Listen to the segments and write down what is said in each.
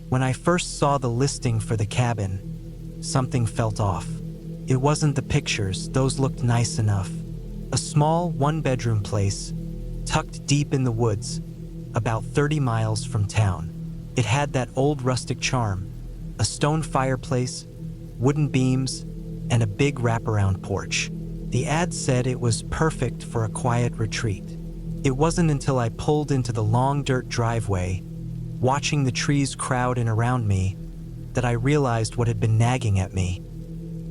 When I first saw the listing for the cabin, something felt off. It wasn't the pictures, those looked nice enough. A small one-bedroom place, tucked deep in the woods, about 30 miles from town. It had that old rustic charm, a stone fireplace, wooden beams, and a big wraparound porch. The ad said it was perfect for a quiet retreat. It wasn't until I pulled into the long dirt driveway, watching the trees crowd in around me, that I realized what had been nagging at me.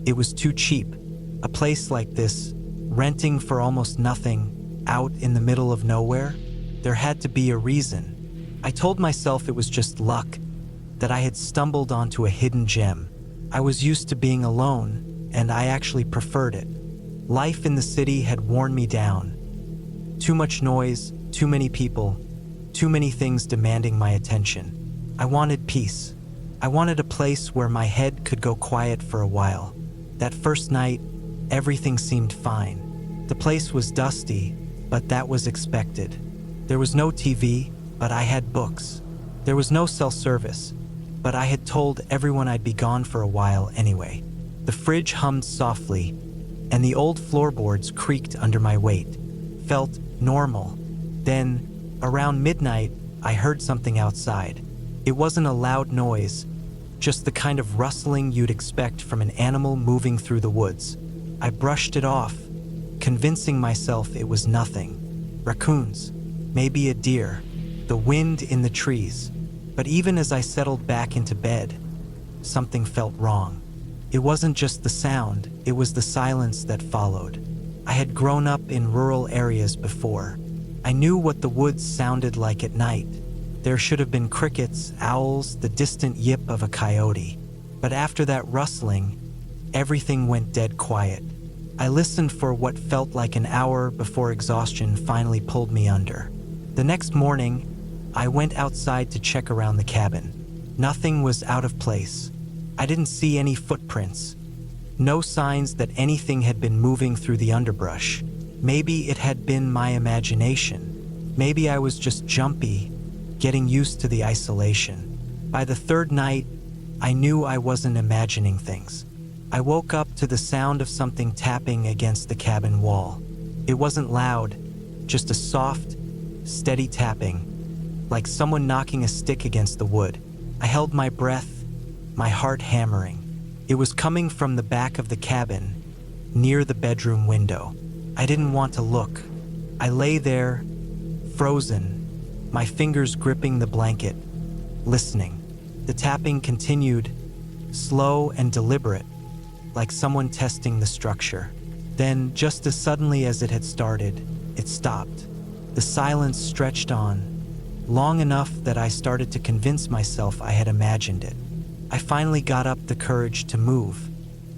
It was too cheap. A place like this, renting for almost nothing, out in the middle of nowhere, there had to be a reason. I told myself it was just luck, that I had stumbled onto a hidden gem. I was used to being alone, and I actually preferred it. Life in the city had worn me down. Too much noise, too many people, too many things demanding my attention. I wanted peace. I wanted a place where my head could go quiet for a while. That first night, everything seemed fine. The place was dusty, but that was expected. There was no TV, but I had books. There was no self-service, but I had told everyone I'd be gone for a while anyway. The fridge hummed softly, and the old floorboards creaked under my weight. Felt normal. Then, around midnight, I heard something outside. It wasn't a loud noise, just the kind of rustling you'd expect from an animal moving through the woods. I brushed it off, convincing myself it was nothing. Raccoons, maybe a deer, the wind in the trees. But even as I settled back into bed, something felt wrong. It wasn't just the sound, it was the silence that followed. I had grown up in rural areas before. I knew what the woods sounded like at night. There should have been crickets, owls, the distant yip of a coyote. But after that rustling, everything went dead quiet. I listened for what felt like an hour before exhaustion finally pulled me under. The next morning, I went outside to check around the cabin. Nothing was out of place. I didn't see any footprints. No signs that anything had been moving through the underbrush. Maybe it had been my imagination. Maybe I was just jumpy, getting used to the isolation. By the third night, I knew I wasn't imagining things. I woke up to the sound of something tapping against the cabin wall. It wasn't loud, just a soft, steady tapping, like someone knocking a stick against the wood. I held my breath, my heart hammering. It was coming from the back of the cabin, near the bedroom window. I didn't want to look. I lay there, frozen, my fingers gripping the blanket, listening. The tapping continued, slow and deliberate, like someone testing the structure. Then, just as suddenly as it had started, it stopped. The silence stretched on, long enough that I started to convince myself I had imagined it. I finally got up the courage to move.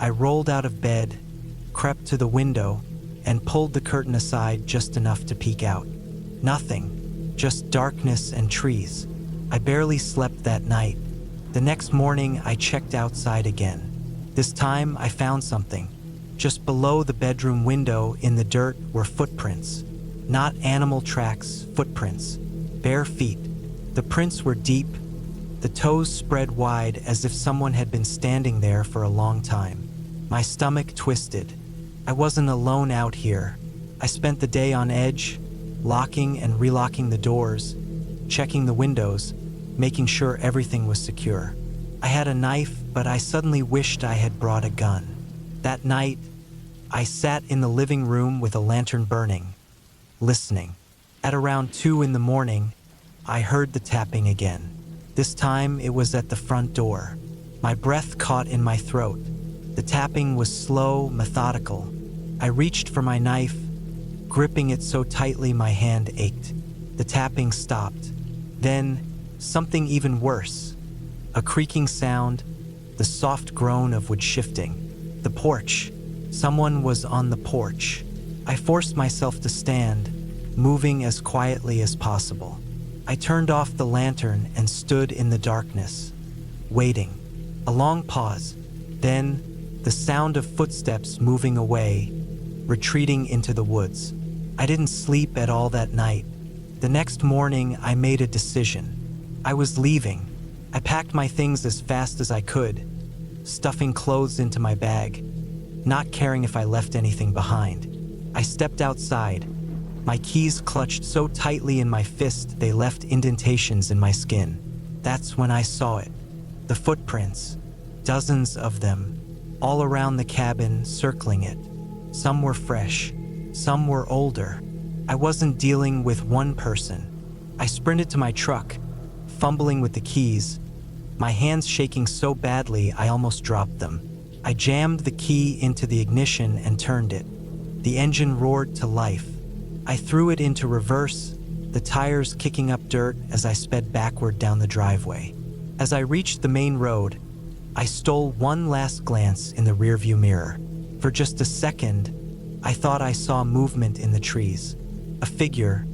I rolled out of bed, crept to the window, and pulled the curtain aside just enough to peek out. Nothing, just darkness and trees. I barely slept that night. The next morning, I checked outside again. This time, I found something. Just below the bedroom window in the dirt were footprints. Not animal tracks, footprints. Bare feet. The prints were deep, the toes spread wide as if someone had been standing there for a long time. My stomach twisted. I wasn't alone out here. I spent the day on edge, locking and relocking the doors, checking the windows, making sure everything was secure. I had a knife, but I suddenly wished I had brought a gun. That night, I sat in the living room with a lantern burning, listening. At around 2 in the morning, I heard the tapping again. This time, it was at the front door. My breath caught in my throat. The tapping was slow, methodical. I reached for my knife, gripping it so tightly my hand ached. The tapping stopped. Then, something even worse. A creaking sound, the soft groan of wood shifting. The porch. Someone was on the porch. I forced myself to stand, moving as quietly as possible. I turned off the lantern and stood in the darkness, waiting. A long pause. Then, the sound of footsteps moving away, retreating into the woods. I didn't sleep at all that night. The next morning, I made a decision. I was leaving. I packed my things as fast as I could, stuffing clothes into my bag, not caring if I left anything behind. I stepped outside, my keys clutched so tightly in my fist they left indentations in my skin. That's when I saw it. The footprints, dozens of them, all around the cabin, circling it. Some were fresh, some were older. I wasn't dealing with one person. I sprinted to my truck, fumbling with the keys, my hands shaking so badly I almost dropped them. I jammed the key into the ignition and turned it. The engine roared to life. I threw it into reverse, the tires kicking up dirt as I sped backward down the driveway. As I reached the main road, I stole one last glance in the rearview mirror. For just a second, I thought I saw movement in the trees. A figure,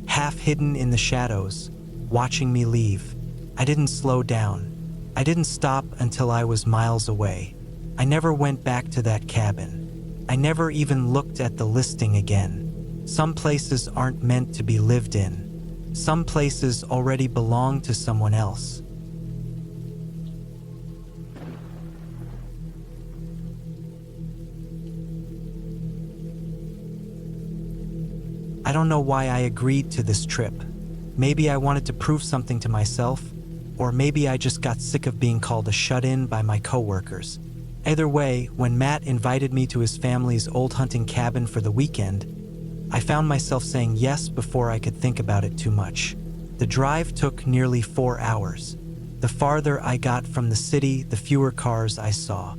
half hidden in the shadows, watching me leave. I didn't slow down. I didn't stop until I was miles away. I never went back to that cabin. I never even looked at the listing again. Some places aren't meant to be lived in. Some places already belong to someone else. I don't know why I agreed to this trip. Maybe I wanted to prove something to myself, or maybe I just got sick of being called a shut-in by my coworkers. Either way, when Matt invited me to his family's old hunting cabin for the weekend, I found myself saying yes before I could think about it too much. The drive took nearly 4 hours. The farther I got from the city, the fewer cars I saw.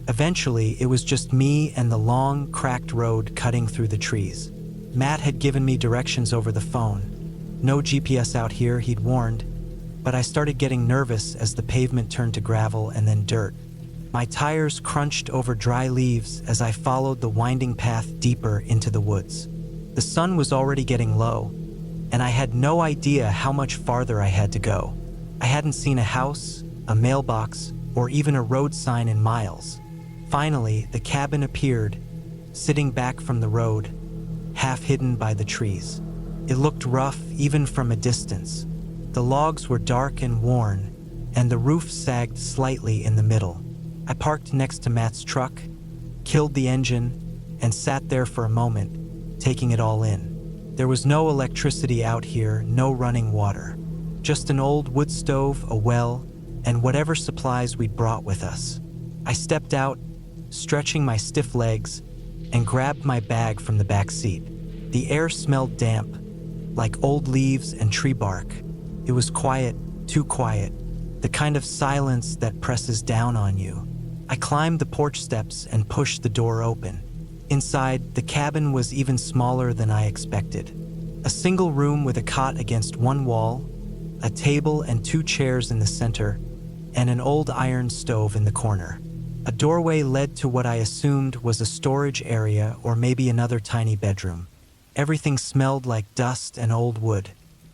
Eventually, it was just me and the long, cracked road cutting through the trees. Matt had given me directions over the phone. No GPS out here, he'd warned, but I started getting nervous as the pavement turned to gravel and then dirt. My tires crunched over dry leaves as I followed the winding path deeper into the woods. The sun was already getting low, and I had no idea how much farther I had to go. I hadn't seen a house, a mailbox, or even a road sign in miles. Finally, the cabin appeared, sitting back from the road, half hidden by the trees. It looked rough even from a distance. The logs were dark and worn, and the roof sagged slightly in the middle. I parked next to Matt's truck, killed the engine, and sat there for a moment, taking it all in. There was no electricity out here, no running water. Just an old wood stove, a well, and whatever supplies we'd brought with us. I stepped out, stretching my stiff legs, and grabbed my bag from the back seat. The air smelled damp, like old leaves and tree bark. It was quiet, too quiet, the kind of silence that presses down on you. I climbed the porch steps and pushed the door open. Inside, the cabin was even smaller than I expected. A single room with a cot against one wall, a table and 2 chairs in the center, and an old iron stove in the corner. A doorway led to what I assumed was a storage area or maybe another tiny bedroom. Everything smelled like dust and old wood.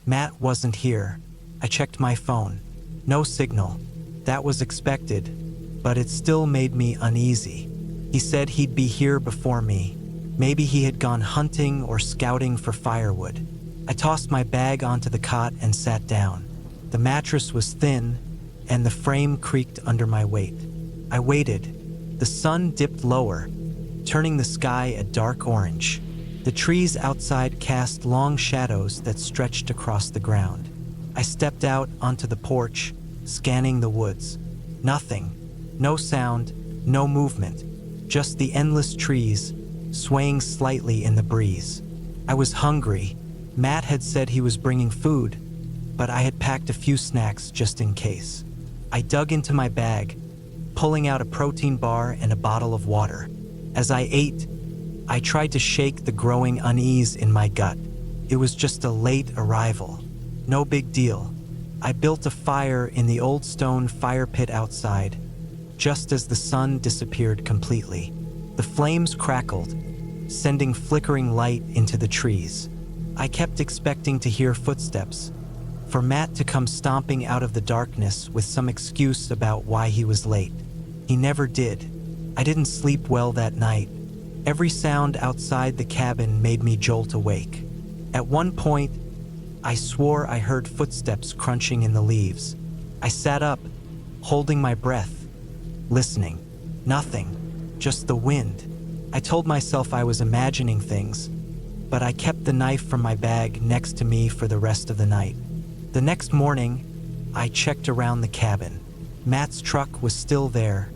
Matt wasn't here. I checked my phone. No signal. That was expected, but it still made me uneasy. He said he'd be here before me. Maybe he had gone hunting or scouting for firewood. I tossed my bag onto the cot and sat down. The mattress was thin, and the frame creaked under my weight. I waited. The sun dipped lower, turning the sky a dark orange. The trees outside cast long shadows that stretched across the ground. I stepped out onto the porch, scanning the woods. Nothing. No sound, no movement. Just the endless trees, swaying slightly in the breeze. I was hungry. Matt had said he was bringing food, but I had packed a few snacks just in case. I dug into my bag, pulling out a protein bar and a bottle of water. As I ate, I tried to shake the growing unease in my gut. It was just a late arrival. No big deal. I built a fire in the old stone fire pit outside, just as the sun disappeared completely. The flames crackled, sending flickering light into the trees. I kept expecting to hear footsteps, for Matt to come stomping out of the darkness with some excuse about why he was late. He never did. I didn't sleep well that night. Every sound outside the cabin made me jolt awake. At one point, I swore I heard footsteps crunching in the leaves. I sat up, holding my breath, listening. Nothing, just the wind. I told myself I was imagining things, but I kept the knife from my bag next to me for the rest of the night. The next morning, I checked around the cabin. Matt's truck was still there,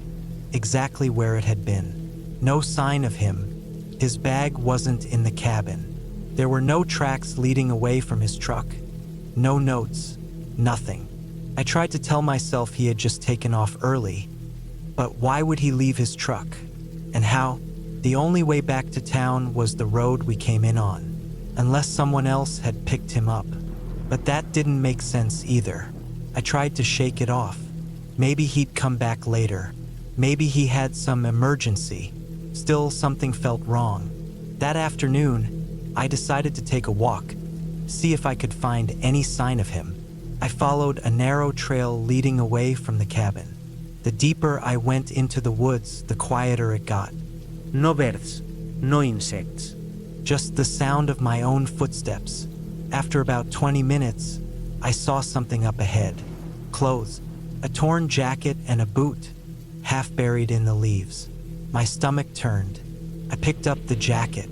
exactly where it had been. No sign of him. His bag wasn't in the cabin. There were no tracks leading away from his truck. No notes. Nothing. I tried to tell myself he had just taken off early, but why would he leave his truck? And how? The only way back to town was the road we came in on, unless someone else had picked him up. But that didn't make sense either. I tried to shake it off. Maybe he'd come back later. Maybe he had some emergency. Still, something felt wrong. That afternoon, I decided to take a walk, see if I could find any sign of him. I followed a narrow trail leading away from the cabin. The deeper I went into the woods, the quieter it got. No birds, no insects. Just the sound of my own footsteps. After about 20 minutes, I saw something up ahead. Clothes, a torn jacket and a boot, half buried in the leaves. My stomach turned. I picked up the jacket.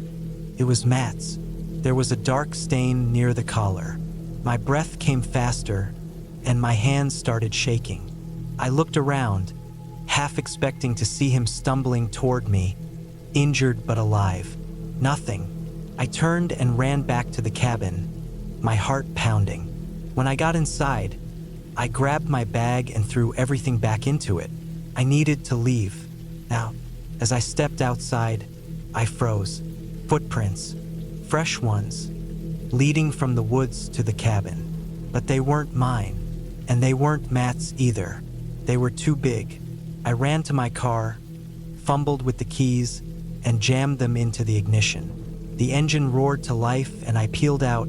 It was Matt's. There was a dark stain near the collar. My breath came faster, and my hands started shaking. I looked around, half expecting to see him stumbling toward me, injured but alive. Nothing. I turned and ran back to the cabin, my heart pounding. When I got inside, I grabbed my bag and threw everything back into it. I needed to leave. Now, as I stepped outside, I froze. Footprints, fresh ones, leading from the woods to the cabin. But they weren't mine, and they weren't Matt's either. They were too big. I ran to my car, fumbled with the keys, and jammed them into the ignition. The engine roared to life and I peeled out,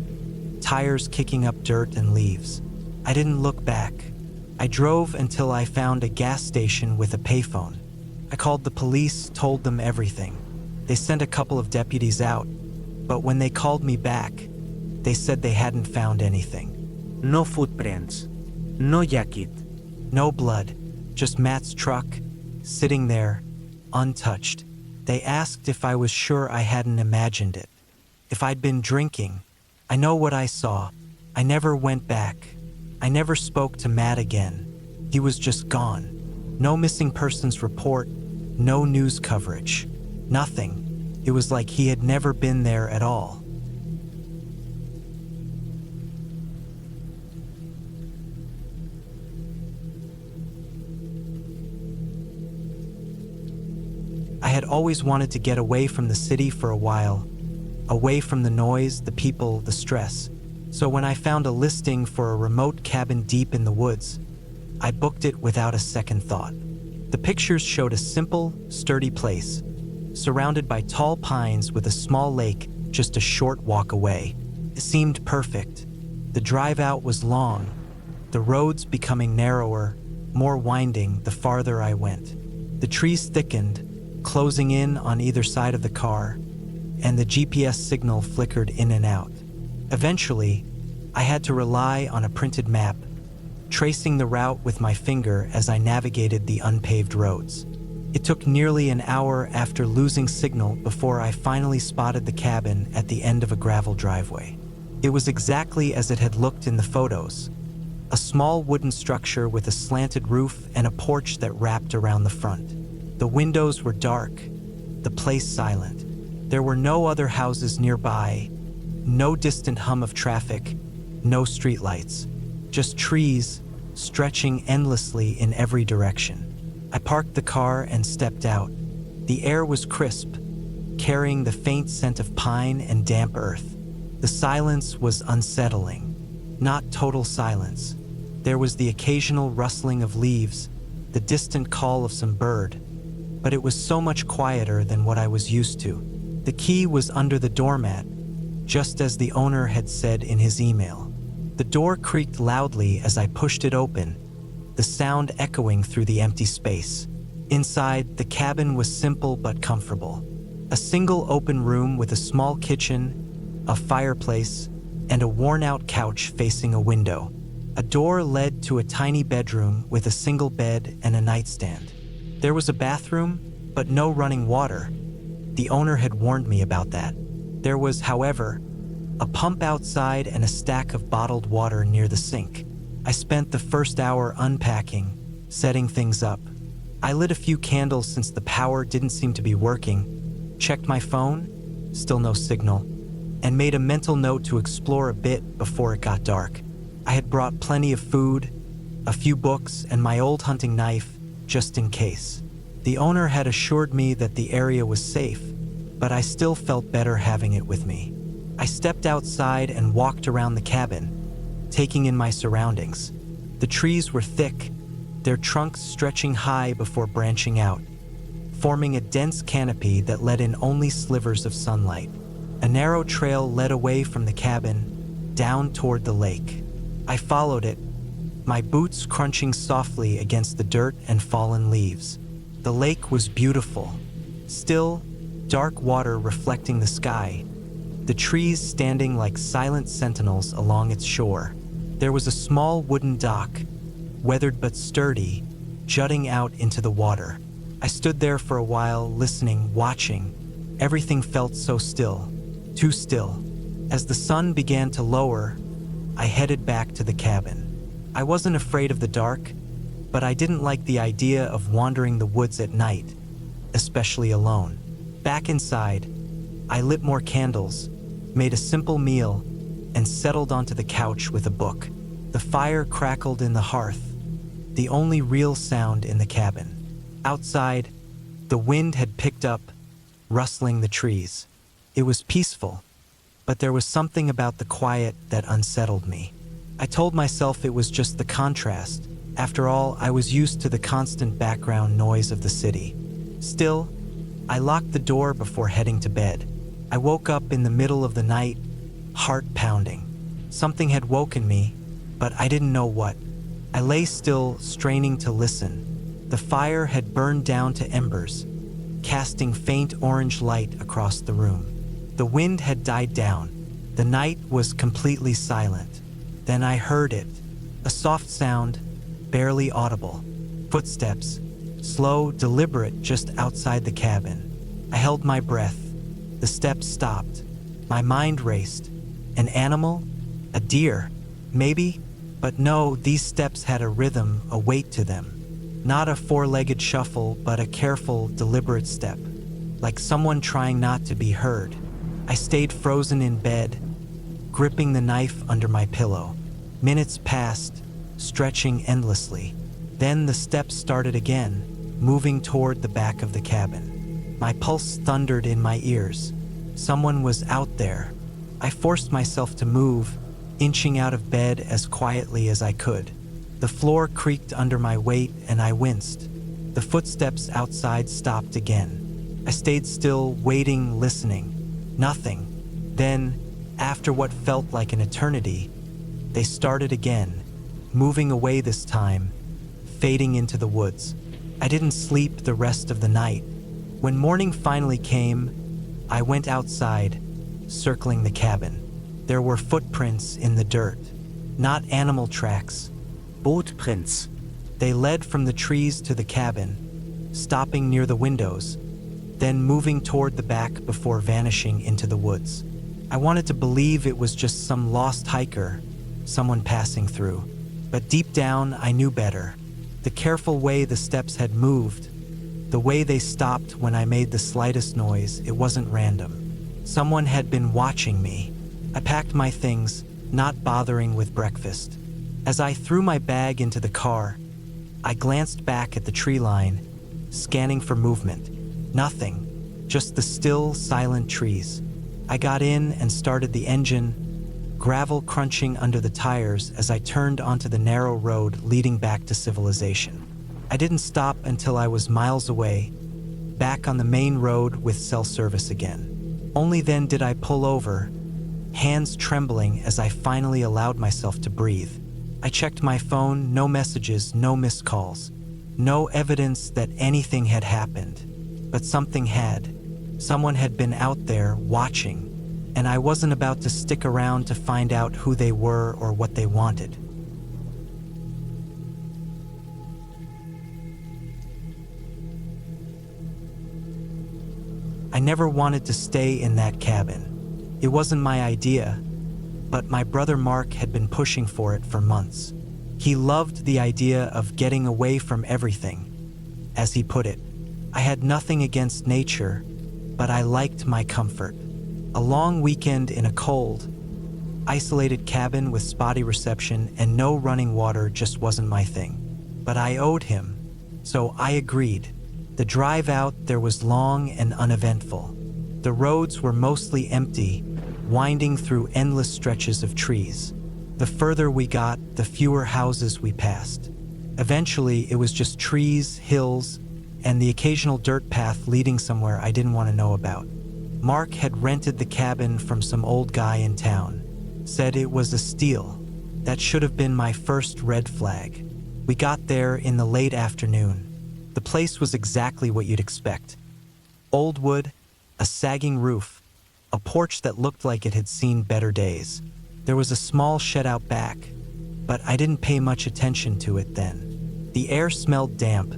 tires kicking up dirt and leaves. I didn't look back. I drove until I found a gas station with a payphone. I called the police, told them everything. They sent a couple of deputies out, but when they called me back, they said they hadn't found anything. No footprints, no jacket. No blood, just Matt's truck, sitting there, untouched. They asked if I was sure I hadn't imagined it, if I'd been drinking. I know what I saw. I never went back. I never spoke to Matt again. He was just gone. No missing persons report, no news coverage, nothing. It was like he had never been there at all. I had always wanted to get away from the city for a while, away from the noise, the people, the stress. So when I found a listing for a remote cabin deep in the woods, I booked it without a second thought. The pictures showed a simple, sturdy place, surrounded by tall pines with a small lake just a short walk away. It seemed perfect. The drive out was long, the roads becoming narrower, more winding the farther I went. The trees thickened, closing in on either side of the car, and the GPS signal flickered in and out. Eventually, I had to rely on a printed map, tracing the route with my finger as I navigated the unpaved roads. It took nearly an hour after losing signal before I finally spotted the cabin at the end of a gravel driveway. It was exactly as it had looked in the photos, a small wooden structure with a slanted roof and a porch that wrapped around the front. The windows were dark, the place silent. There were no other houses nearby, no distant hum of traffic, no streetlights, just trees stretching endlessly in every direction. I parked the car and stepped out. The air was crisp, carrying the faint scent of pine and damp earth. The silence was unsettling, not total silence. There was the occasional rustling of leaves, the distant call of some bird, but it was so much quieter than what I was used to. The key was under the doormat, just as the owner had said in his email. The door creaked loudly as I pushed it open, the sound echoing through the empty space. Inside, the cabin was simple but comfortable. A single open room with a small kitchen, a fireplace, and a worn-out couch facing a window. A door led to a tiny bedroom with a single bed and a nightstand. There was a bathroom, but no running water. The owner had warned me about that. There was, however, a pump outside and a stack of bottled water near the sink. I spent the first hour unpacking, setting things up. I lit a few candles since the power didn't seem to be working, checked my phone, still no signal, and made a mental note to explore a bit before it got dark. I had brought plenty of food, a few books, and my old hunting knife, just in case. The owner had assured me that the area was safe, but I still felt better having it with me. I stepped outside and walked around the cabin, taking in my surroundings. The trees were thick, their trunks stretching high before branching out, forming a dense canopy that let in only slivers of sunlight. A narrow trail led away from the cabin, down toward the lake. I followed it, my boots crunching softly against the dirt and fallen leaves. The lake was beautiful, still, dark water reflecting the sky, the trees standing like silent sentinels along its shore. There was a small wooden dock, weathered but sturdy, jutting out into the water. I stood there for a while, listening, watching. Everything felt so still, too still. As the sun began to lower, I headed back to the cabin. I wasn't afraid of the dark, but I didn't like the idea of wandering the woods at night, especially alone. Back inside, I lit more candles, made a simple meal, and settled onto the couch with a book. The fire crackled in the hearth, the only real sound in the cabin. Outside, the wind had picked up, rustling the trees. It was peaceful, but there was something about the quiet that unsettled me. I told myself it was just the contrast. After all, I was used to the constant background noise of the city. Still, I locked the door before heading to bed. I woke up in the middle of the night, heart pounding. Something had woken me, but I didn't know what. I lay still, straining to listen. The fire had burned down to embers, casting faint orange light across the room. The wind had died down. The night was completely silent. Then I heard it, a soft sound, barely audible. Footsteps, slow, deliberate, just outside the cabin. I held my breath. The steps stopped. My mind raced. An animal? A deer? Maybe? But no, these steps had a rhythm, a weight to them. Not a four-legged shuffle, but a careful, deliberate step, like someone trying not to be heard. I stayed frozen in bed, gripping the knife under my pillow. Minutes passed, stretching endlessly. Then the steps started again, moving toward the back of the cabin. My pulse thundered in my ears. Someone was out there. I forced myself to move, inching out of bed as quietly as I could. The floor creaked under my weight and I winced. The footsteps outside stopped again. I stayed still, waiting, listening. Nothing. Then, after what felt like an eternity, they started again, moving away this time, fading into the woods. I didn't sleep the rest of the night. When morning finally came, I went outside, circling the cabin. There were footprints in the dirt, not animal tracks. Bootprints. They led from the trees to the cabin, stopping near the windows, then moving toward the back before vanishing into the woods. I wanted to believe it was just some lost hiker, someone passing through. But deep down, I knew better. The careful way the steps had moved, the way they stopped when I made the slightest noise, it wasn't random. Someone had been watching me. I packed my things, not bothering with breakfast. As I threw my bag into the car, I glanced back at the tree line, scanning for movement. Nothing, just the still, silent trees. I got in and started the engine, gravel crunching under the tires as I turned onto the narrow road leading back to civilization. I didn't stop until I was miles away, back on the main road with cell service again. Only then did I pull over, hands trembling as I finally allowed myself to breathe. I checked my phone, no messages, no missed calls, no evidence that anything had happened. But something had. Someone had been out there watching, and I wasn't about to stick around to find out who they were or what they wanted. I never wanted to stay in that cabin. It wasn't my idea, but my brother Mark had been pushing for it for months. He loved the idea of getting away from everything. As he put it, I had nothing against nature, but I liked my comfort. A long weekend in a cold, isolated cabin with spotty reception and no running water just wasn't my thing. But I owed him, so I agreed. The drive out there was long and uneventful. The roads were mostly empty, winding through endless stretches of trees. The further we got, the fewer houses we passed. Eventually, it was just trees, hills, and the occasional dirt path leading somewhere I didn't want to know about. Mark had rented the cabin from some old guy in town. Said it was a steal. That should have been my first red flag. We got there in the late afternoon. The place was exactly what you'd expect. Old wood, a sagging roof, a porch that looked like it had seen better days. There was a small shed out back, but I didn't pay much attention to it then. The air smelled damp,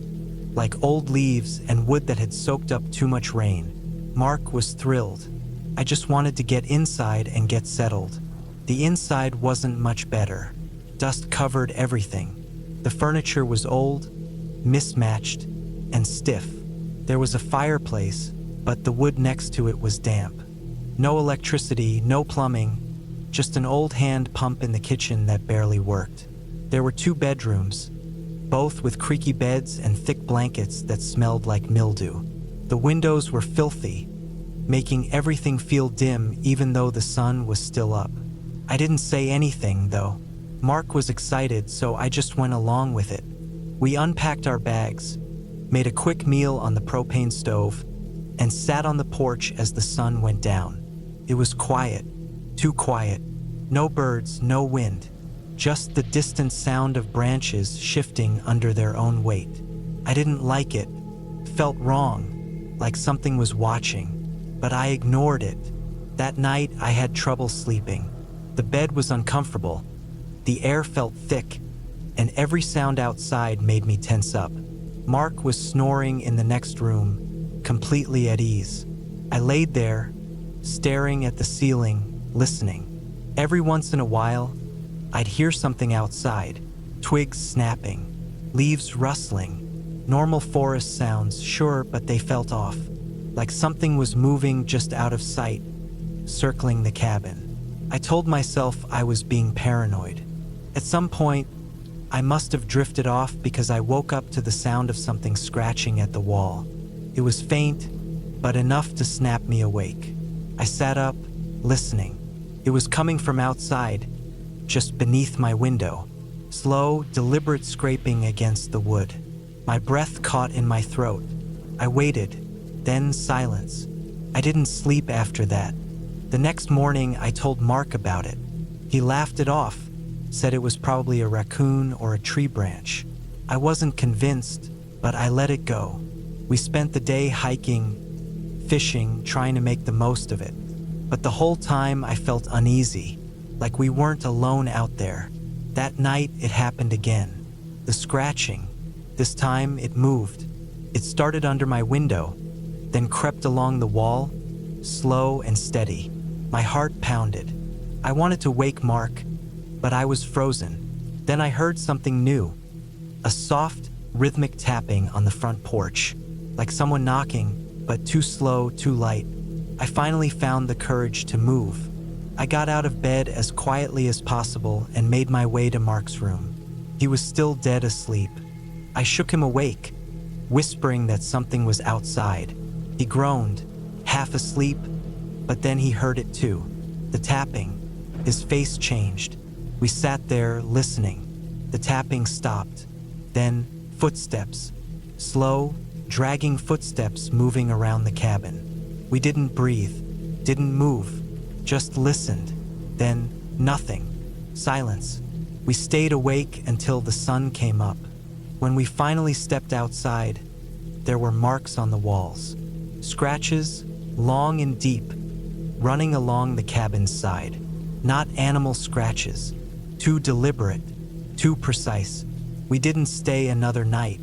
like old leaves and wood that had soaked up too much rain. Mark was thrilled. I just wanted to get inside and get settled. The inside wasn't much better. Dust covered everything. The furniture was old, mismatched, and stiff. There was a fireplace, but the wood next to it was damp. No electricity, no plumbing, just an old hand pump in the kitchen that barely worked. There were 2 bedrooms, both with creaky beds and thick blankets that smelled like mildew. The windows were filthy, making everything feel dim even though the sun was still up. I didn't say anything, though. Mark was excited, so I just went along with it. We unpacked our bags, made a quick meal on the propane stove, and sat on the porch as the sun went down. It was quiet, too quiet. No birds, no wind, just the distant sound of branches shifting under their own weight. I didn't like it. Felt wrong, like something was watching, but I ignored it. That night, I had trouble sleeping. The bed was uncomfortable. The air felt thick, and every sound outside made me tense up. Mark was snoring in the next room, completely at ease. I laid there, staring at the ceiling, listening. Every once in a while, I'd hear something outside, twigs snapping, leaves rustling. Normal forest sounds, sure, but they felt off, like something was moving just out of sight, circling the cabin. I told myself I was being paranoid. At some point, I must have drifted off because I woke up to the sound of something scratching at the wall. It was faint, but enough to snap me awake. I sat up, listening. It was coming from outside, just beneath my window. Slow, deliberate scraping against the wood. My breath caught in my throat. I waited, then silence. I didn't sleep after that. The next morning, I told Mark about it. He laughed it off, said it was probably a raccoon or a tree branch. I wasn't convinced, but I let it go. We spent the day hiking, fishing, trying to make the most of it. But the whole time I felt uneasy, like we weren't alone out there. That night, it happened again. The scratching. This time, it moved. It started under my window, then crept along the wall, slow and steady. My heart pounded. I wanted to wake Mark, but I was frozen. Then I heard something new. A soft, rhythmic tapping on the front porch, like someone knocking, but too slow, too light. I finally found the courage to move. I got out of bed as quietly as possible and made my way to Mark's room. He was still dead asleep. I shook him awake, whispering that something was outside. He groaned, half asleep, but then he heard it too. The tapping. His face changed. We sat there, listening. The tapping stopped. Then, footsteps. Slow, dragging footsteps moving around the cabin. We didn't breathe, didn't move, just listened. Then, nothing. Silence. We stayed awake until the sun came up. When we finally stepped outside, there were marks on the walls. Scratches, long and deep, running along the cabin's side. Not animal scratches. Too deliberate, too precise. We didn't stay another night.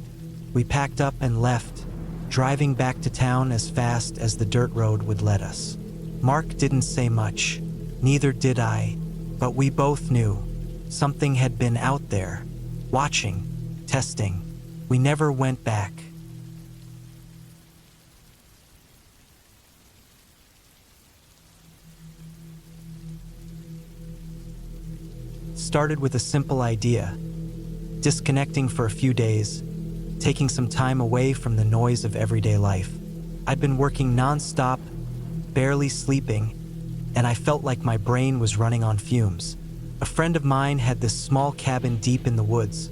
We packed up and left, driving back to town as fast as the dirt road would let us. Mark didn't say much, neither did I, but we both knew something had been out there, watching, testing. We never went back. Started with a simple idea, disconnecting for a few days, taking some time away from the noise of everyday life. I'd been working non-stop, barely sleeping, and I felt like my brain was running on fumes. A friend of mine had this small cabin deep in the woods,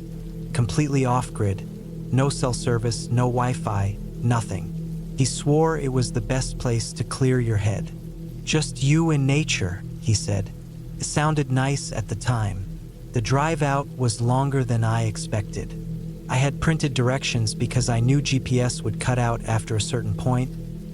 completely off-grid, no cell service, no Wi-Fi, nothing. He swore it was the best place to clear your head. Just you and nature, he said. It sounded nice at the time. The drive out was longer than I expected. I had printed directions because I knew GPS would cut out after a certain point,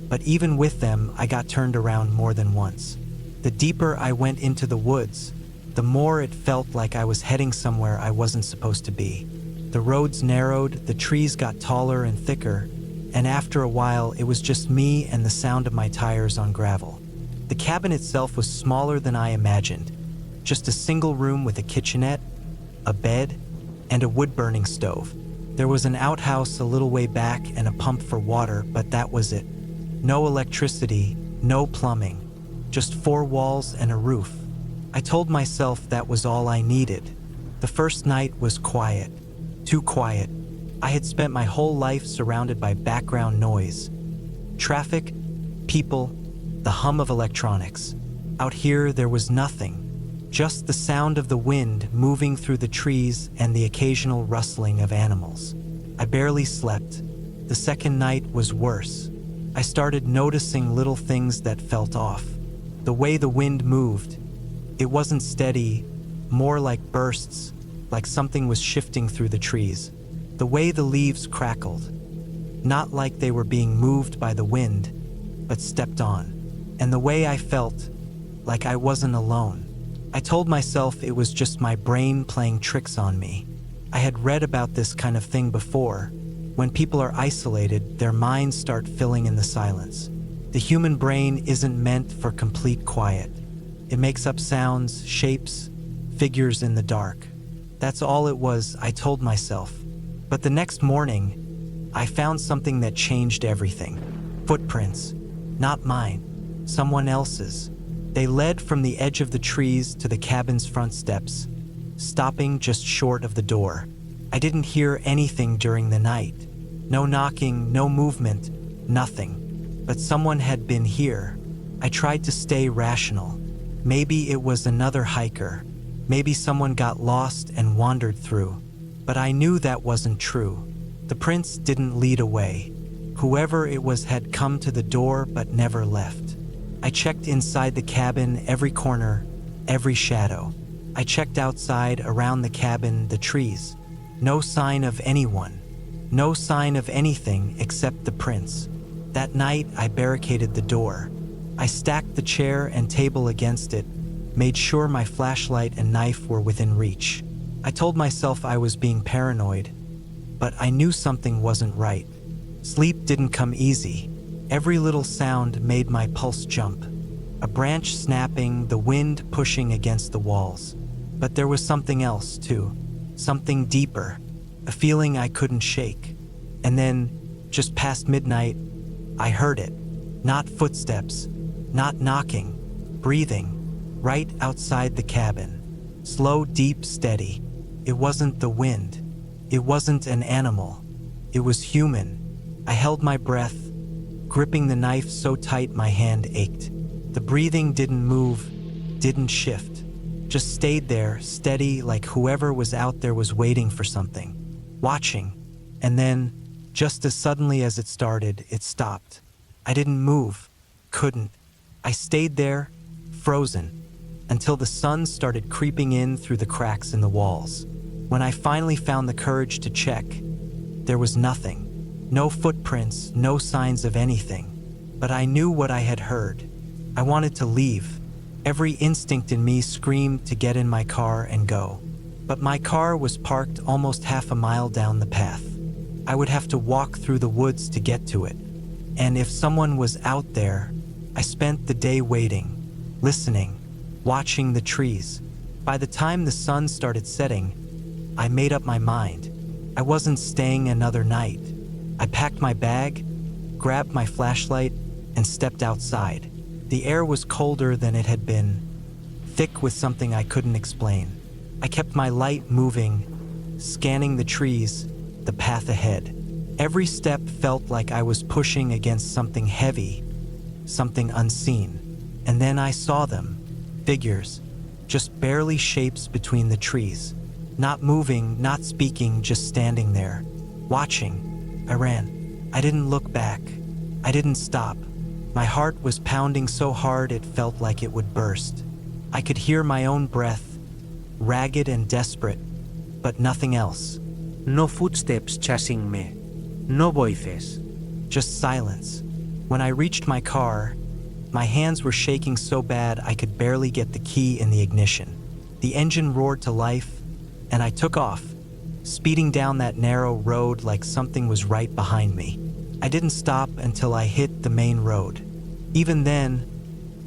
but even with them, I got turned around more than once. The deeper I went into the woods, the more it felt like I was heading somewhere I wasn't supposed to be. The roads narrowed, the trees got taller and thicker, and after a while, it was just me and the sound of my tires on gravel. The cabin itself was smaller than I imagined. Just a single room with a kitchenette, a bed, and a wood-burning stove. There was an outhouse a little way back and a pump for water, but that was it. No electricity, no plumbing, just 4 walls and a roof. I told myself that was all I needed. The first night was quiet, too quiet. I had spent my whole life surrounded by background noise. Traffic, people, the hum of electronics. Out here, there was nothing. Just the sound of the wind moving through the trees and the occasional rustling of animals. I barely slept. The second night was worse. I started noticing little things that felt off. The way the wind moved. It wasn't steady, more like bursts, like something was shifting through the trees. The way the leaves crackled. Not like they were being moved by the wind, but stepped on. And the way I felt, like I wasn't alone. I told myself it was just my brain playing tricks on me. I had read about this kind of thing before. When people are isolated, their minds start filling in the silence. The human brain isn't meant for complete quiet. It makes up sounds, shapes, figures in the dark. That's all it was, I told myself. But the next morning, I found something that changed everything. Footprints. Not mine. Someone else's. They led from the edge of the trees to the cabin's front steps, stopping just short of the door. I didn't hear anything during the night. No knocking, no movement, nothing. But someone had been here. I tried to stay rational. Maybe it was another hiker. Maybe someone got lost and wandered through. But I knew that wasn't true. The prince didn't lead away. Whoever it was had come to the door but never left. I checked inside the cabin, every corner, every shadow. I checked outside, around the cabin, the trees. No sign of anyone. No sign of anything except the prince. That night, I barricaded the door. I stacked the chair and table against it, made sure my flashlight and knife were within reach. I told myself I was being paranoid, but I knew something wasn't right. Sleep didn't come easy. Every little sound made my pulse jump. A branch snapping, the wind pushing against the walls. But there was something else, too. Something deeper. A feeling I couldn't shake. And then, just past midnight, I heard it. Not footsteps. Not knocking. Breathing. Right outside the cabin. Slow, deep, steady. It wasn't the wind. It wasn't an animal. It was human. I held my breath, gripping the knife so tight my hand ached. The breathing didn't move, didn't shift. Just stayed there, steady, like whoever was out there was waiting for something. Watching. And then, just as suddenly as it started, it stopped. I didn't move. Couldn't. I stayed there, frozen, until the sun started creeping in through the cracks in the walls. When I finally found the courage to check, there was nothing. No footprints, no signs of anything. But I knew what I had heard. I wanted to leave. Every instinct in me screamed to get in my car and go. But my car was parked almost half a mile down the path. I would have to walk through the woods to get to it. And if someone was out there, I spent the day waiting, listening, watching the trees. By the time the sun started setting, I made up my mind. I wasn't staying another night. I packed my bag, grabbed my flashlight, and stepped outside. The air was colder than it had been, thick with something I couldn't explain. I kept my light moving, scanning the trees, the path ahead. Every step felt like I was pushing against something heavy, something unseen. And then I saw them, figures, just barely shapes between the trees. Not moving, not speaking, just standing there, watching. I ran. I didn't look back. I didn't stop. My heart was pounding so hard it felt like it would burst. I could hear my own breath, ragged and desperate, but nothing else. No footsteps chasing me. No voices. Just silence. When I reached my car, my hands were shaking so bad I could barely get the key in the ignition. The engine roared to life, and I took off, speeding down that narrow road like something was right behind me. I didn't stop until I hit the main road. Even then,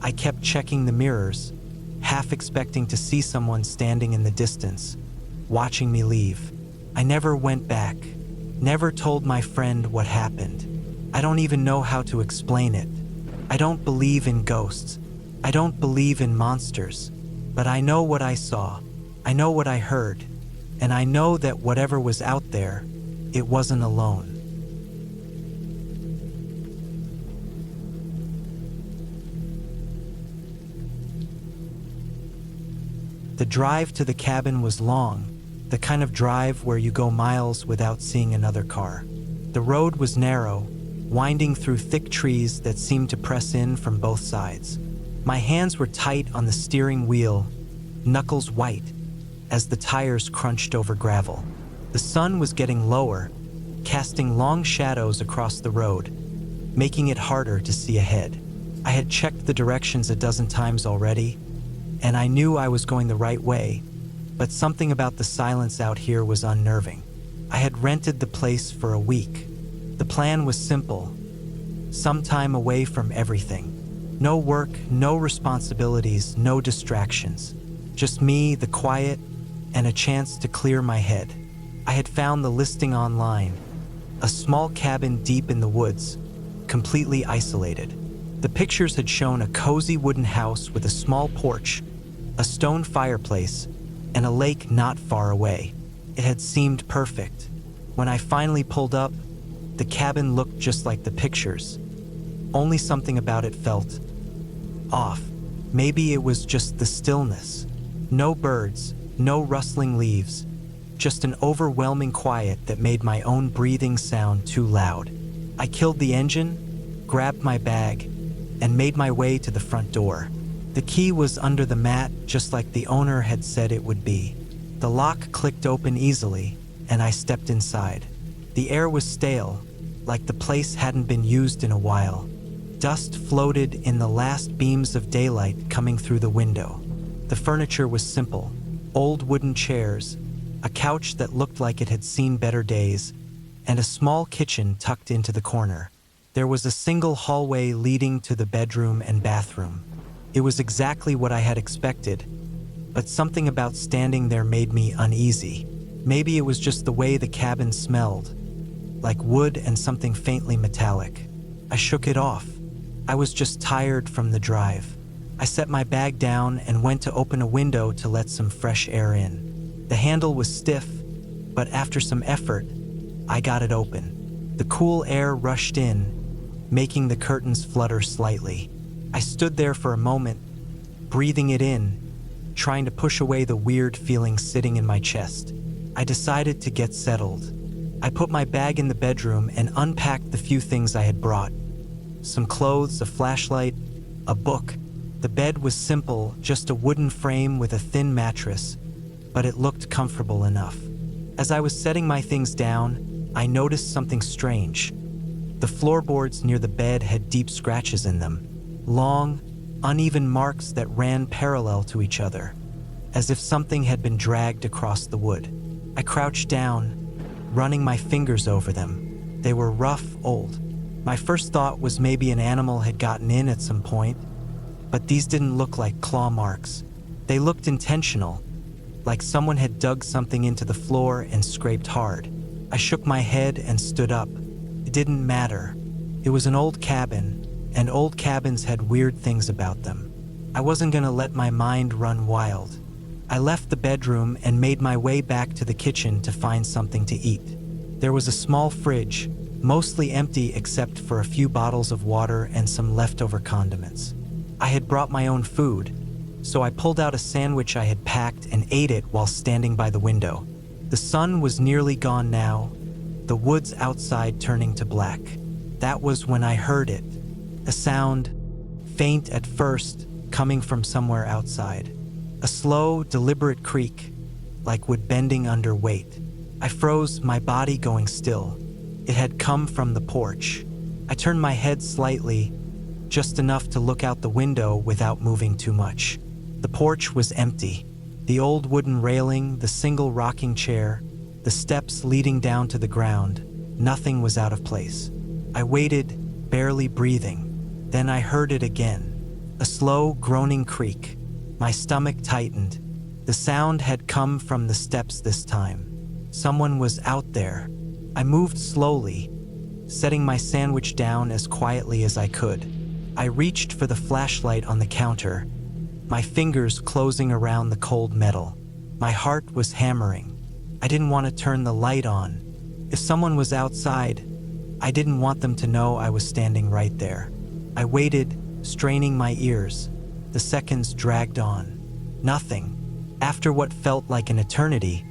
I kept checking the mirrors, half expecting to see someone standing in the distance, watching me leave. I never went back, never told my friend what happened. I don't even know how to explain it. I don't believe in ghosts. I don't believe in monsters. But I know what I saw. I know what I heard. And I know that whatever was out there, it wasn't alone. The drive to the cabin was long, the kind of drive where you go miles without seeing another car. The road was narrow, winding through thick trees that seemed to press in from both sides. My hands were tight on the steering wheel, knuckles white, as the tires crunched over gravel. The sun was getting lower, casting long shadows across the road, making it harder to see ahead. I had checked the directions a dozen times already, and I knew I was going the right way, but something about the silence out here was unnerving. I had rented the place for a week. The plan was simple: some time away from everything. No work, no responsibilities, no distractions. Just me, the quiet, and a chance to clear my head. I had found the listing online, a small cabin deep in the woods, completely isolated. The pictures had shown a cozy wooden house with a small porch, a stone fireplace, and a lake not far away. It had seemed perfect. When I finally pulled up, the cabin looked just like the pictures. Only something about it felt off. Maybe it was just the stillness. No birds, no rustling leaves, just an overwhelming quiet that made my own breathing sound too loud. I killed the engine, grabbed my bag, and made my way to the front door. The key was under the mat, just like the owner had said it would be. The lock clicked open easily, and I stepped inside. The air was stale, like the place hadn't been used in a while. Dust floated in the last beams of daylight coming through the window. The furniture was simple: old wooden chairs, a couch that looked like it had seen better days, and a small kitchen tucked into the corner. There was a single hallway leading to the bedroom and bathroom. It was exactly what I had expected, but something about standing there made me uneasy. Maybe it was just the way the cabin smelled, like wood and something faintly metallic. I shook it off. I was just tired from the drive. I set my bag down and went to open a window to let some fresh air in. The handle was stiff, but after some effort, I got it open. The cool air rushed in, making the curtains flutter slightly. I stood there for a moment, breathing it in, trying to push away the weird feeling sitting in my chest. I decided to get settled. I put my bag in the bedroom and unpacked the few things I had brought. Some clothes, a flashlight, a book. The bed was simple, just a wooden frame with a thin mattress, but it looked comfortable enough. As I was setting my things down, I noticed something strange. The floorboards near the bed had deep scratches in them. Long, uneven marks that ran parallel to each other, as if something had been dragged across the wood. I crouched down, running my fingers over them. They were rough, old. My first thought was maybe an animal had gotten in at some point, but these didn't look like claw marks. They looked intentional, like someone had dug something into the floor and scraped hard. I shook my head and stood up. It didn't matter. It was an old cabin, and old cabins had weird things about them. I wasn't gonna let my mind run wild. I left the bedroom and made my way back to the kitchen to find something to eat. There was a small fridge, mostly empty except for a few bottles of water and some leftover condiments. I had brought my own food, so I pulled out a sandwich I had packed and ate it while standing by the window. The sun was nearly gone now, the woods outside turning to black. That was when I heard it. A sound, faint at first, coming from somewhere outside. A slow, deliberate creak, like wood bending under weight. I froze, my body going still. It had come from the porch. I turned my head slightly, just enough to look out the window without moving too much. The porch was empty. The old wooden railing, the single rocking chair, the steps leading down to the ground, nothing was out of place. I waited, barely breathing. Then I heard it again. A slow, groaning creak. My stomach tightened. The sound had come from the steps this time. Someone was out there. I moved slowly, setting my sandwich down as quietly as I could. I reached for the flashlight on the counter, my fingers closing around the cold metal. My heart was hammering. I didn't want to turn the light on. If someone was outside, I didn't want them to know I was standing right there. I waited, straining my ears. The seconds dragged on. Nothing. After what felt like an eternity,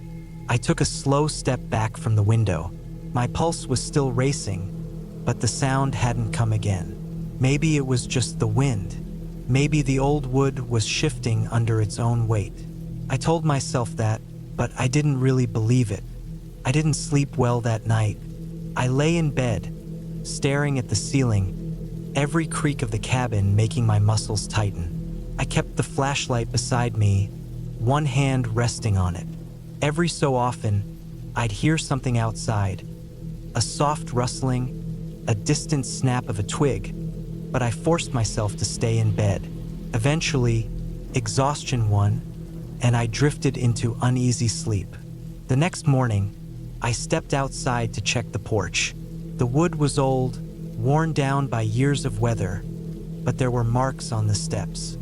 I took a slow step back from the window. My pulse was still racing, but the sound hadn't come again. Maybe it was just the wind. Maybe the old wood was shifting under its own weight. I told myself that, but I didn't really believe it. I didn't sleep well that night. I lay in bed, staring at the ceiling, every creak of the cabin making my muscles tighten. I kept the flashlight beside me, one hand resting on it. Every so often, I'd hear something outside, a soft rustling, a distant snap of a twig, but I forced myself to stay in bed. Eventually, exhaustion won, and I drifted into uneasy sleep. The next morning, I stepped outside to check the porch. The wood was old, worn down by years of weather, but there were marks on the steps.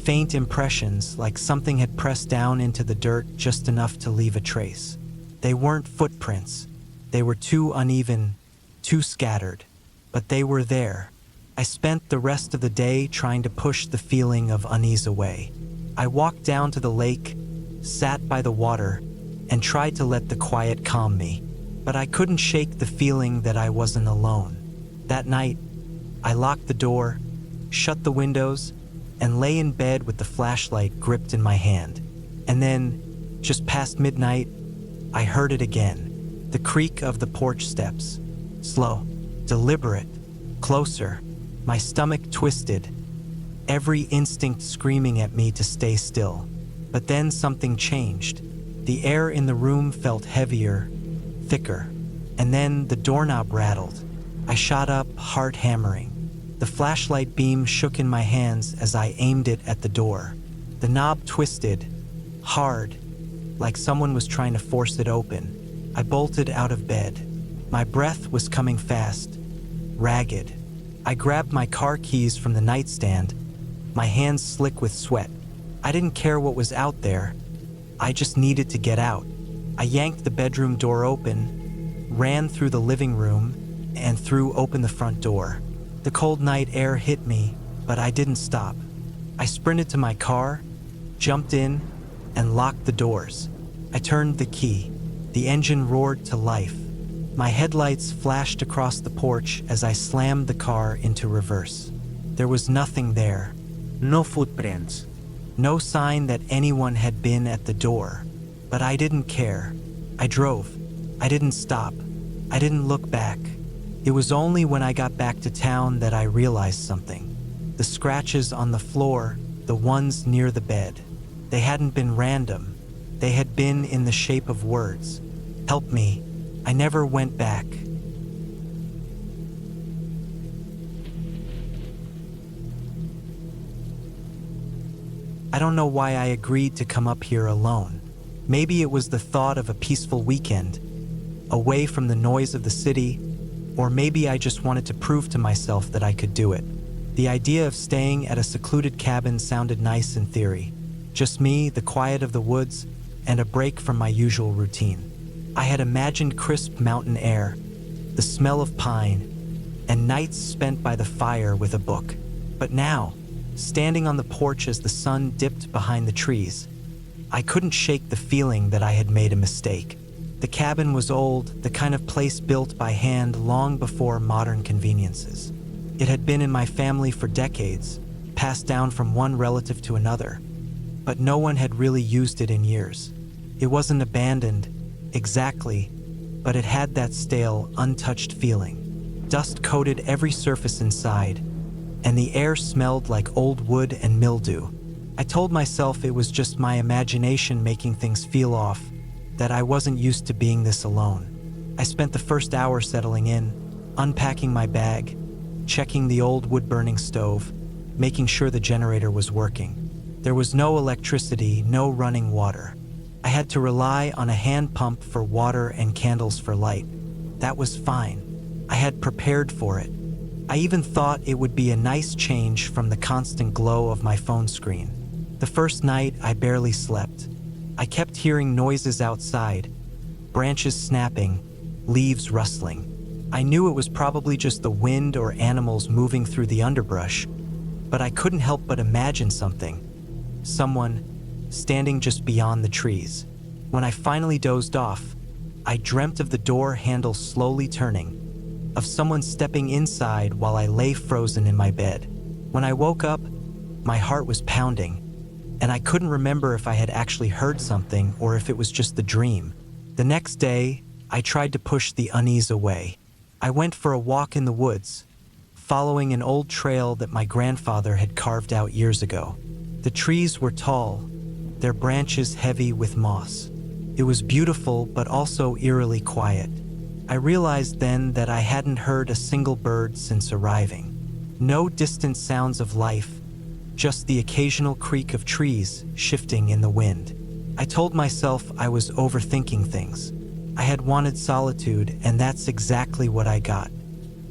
Faint impressions, like something had pressed down into the dirt just enough to leave a trace. They weren't footprints. They were too uneven, too scattered, but they were there. I spent the rest of the day trying to push the feeling of unease away. I walked down to the lake, sat by the water, and tried to let the quiet calm me. But I couldn't shake the feeling that I wasn't alone. That night, I locked the door, shut the windows, and lay in bed with the flashlight gripped in my hand. And then, just past midnight, I heard it again. The creak of the porch steps. Slow, deliberate, closer. My stomach twisted, every instinct screaming at me to stay still. But then something changed. The air in the room felt heavier, thicker. And then the doorknob rattled. I shot up, heart hammering. The flashlight beam shook in my hands as I aimed it at the door. The knob twisted, hard, like someone was trying to force it open. I bolted out of bed. My breath was coming fast, ragged. I grabbed my car keys from the nightstand, my hands slick with sweat. I didn't care what was out there. I just needed to get out. I yanked the bedroom door open, ran through the living room, and threw open the front door. The cold night air hit me, but I didn't stop. I sprinted to my car, jumped in, and locked the doors. I turned the key. The engine roared to life. My headlights flashed across the porch as I slammed the car into reverse. There was nothing there. No footprints. No sign that anyone had been at the door. But I didn't care. I drove. I didn't stop. I didn't look back. It was only when I got back to town that I realized something. The scratches on the floor, the ones near the bed, they hadn't been random. They had been in the shape of words. Help me. I never went back. I don't know why I agreed to come up here alone. Maybe it was the thought of a peaceful weekend, away from the noise of the city, or maybe I just wanted to prove to myself that I could do it. The idea of staying at a secluded cabin sounded nice in theory. Just me, the quiet of the woods, and a break from my usual routine. I had imagined crisp mountain air, the smell of pine, and nights spent by the fire with a book. But now, standing on the porch as the sun dipped behind the trees, I couldn't shake the feeling that I had made a mistake. The cabin was old, the kind of place built by hand long before modern conveniences. It had been in my family for decades, passed down from one relative to another, but no one had really used it in years. It wasn't abandoned, exactly, but it had that stale, untouched feeling. Dust coated every surface inside, and the air smelled like old wood and mildew. I told myself it was just my imagination making things feel off, that I wasn't used to being this alone. I spent the first hour settling in, unpacking my bag, checking the old wood-burning stove, making sure the generator was working. There was no electricity, no running water. I had to rely on a hand pump for water and candles for light. That was fine. I had prepared for it. I even thought it would be a nice change from the constant glow of my phone screen. The first night, I barely slept. I kept hearing noises outside, branches snapping, leaves rustling. I knew it was probably just the wind or animals moving through the underbrush, but I couldn't help but imagine something. Someone standing just beyond the trees. When I finally dozed off, I dreamt of the door handle slowly turning, of someone stepping inside while I lay frozen in my bed. When I woke up, my heart was pounding, and I couldn't remember if I had actually heard something or if it was just the dream. The next day, I tried to push the unease away. I went for a walk in the woods, following an old trail that my grandfather had carved out years ago. The trees were tall, their branches heavy with moss. It was beautiful, but also eerily quiet. I realized then that I hadn't heard a single bird since arriving. No distant sounds of life, just the occasional creak of trees shifting in the wind. I told myself I was overthinking things. I had wanted solitude, and that's exactly what I got.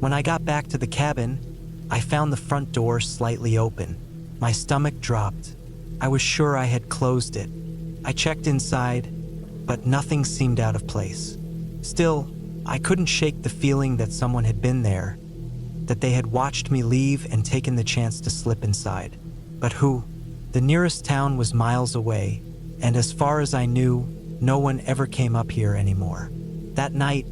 When I got back to the cabin, I found the front door slightly open. My stomach dropped. I was sure I had closed it. I checked inside, but nothing seemed out of place. Still, I couldn't shake the feeling that someone had been there, that they had watched me leave and taken the chance to slip inside. But who? The nearest town was miles away, and as far as I knew, no one ever came up here anymore. That night,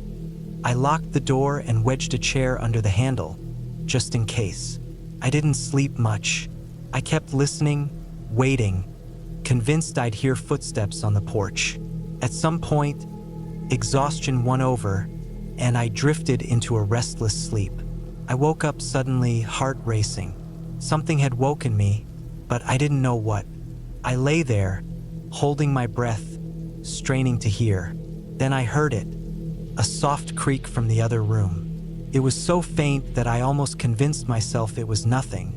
I locked the door and wedged a chair under the handle, just in case. I didn't sleep much. I kept listening, waiting, convinced I'd hear footsteps on the porch. At some point, exhaustion won over, and I drifted into a restless sleep. I woke up suddenly, heart racing. Something had woken me, but I didn't know what. I lay there, holding my breath, straining to hear. Then I heard it, a soft creak from the other room. It was so faint that I almost convinced myself it was nothing.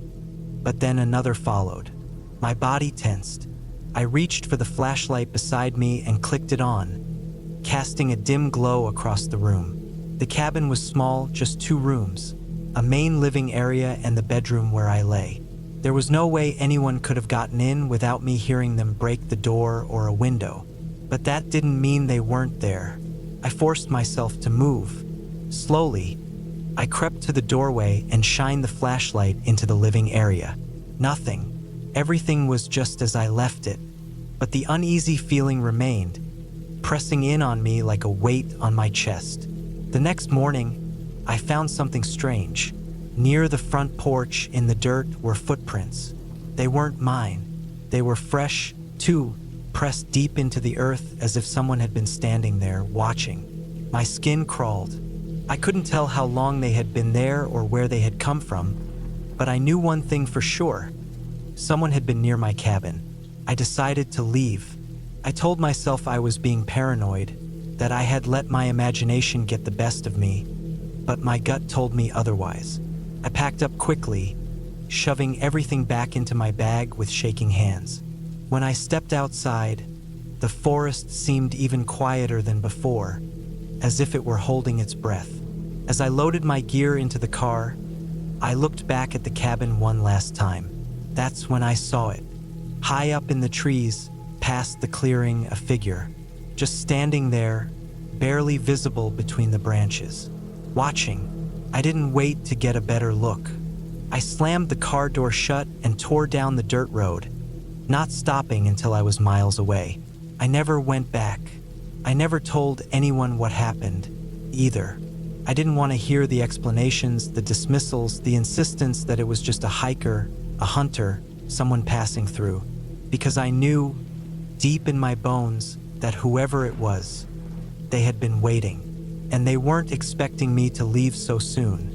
But then another followed. My body tensed. I reached for the flashlight beside me and clicked it on, casting a dim glow across the room. The cabin was small, just 2 rooms, a main living area and the bedroom where I lay. There was no way anyone could have gotten in without me hearing them break the door or a window. But that didn't mean they weren't there. I forced myself to move. Slowly, I crept to the doorway and shined the flashlight into the living area. Nothing. Everything was just as I left it. But the uneasy feeling remained, pressing in on me like a weight on my chest. The next morning, I found something strange. Near the front porch in the dirt were footprints. They weren't mine. They were fresh, too, pressed deep into the earth as if someone had been standing there, watching. My skin crawled. I couldn't tell how long they had been there or where they had come from, but I knew one thing for sure. Someone had been near my cabin. I decided to leave. I told myself I was being paranoid, that I had let my imagination get the best of me, but my gut told me otherwise. I packed up quickly, shoving everything back into my bag with shaking hands. When I stepped outside, the forest seemed even quieter than before, as if it were holding its breath. As I loaded my gear into the car, I looked back at the cabin one last time. That's when I saw it. High up in the trees, past the clearing, a figure, just standing there, barely visible between the branches. Watching, I didn't wait to get a better look. I slammed the car door shut and tore down the dirt road, not stopping until I was miles away. I never went back. I never told anyone what happened, either. I didn't want to hear the explanations, the dismissals, the insistence that it was just a hiker, a hunter, someone passing through. Because I knew, deep in my bones, that whoever it was, they had been waiting. And they weren't expecting me to leave so soon.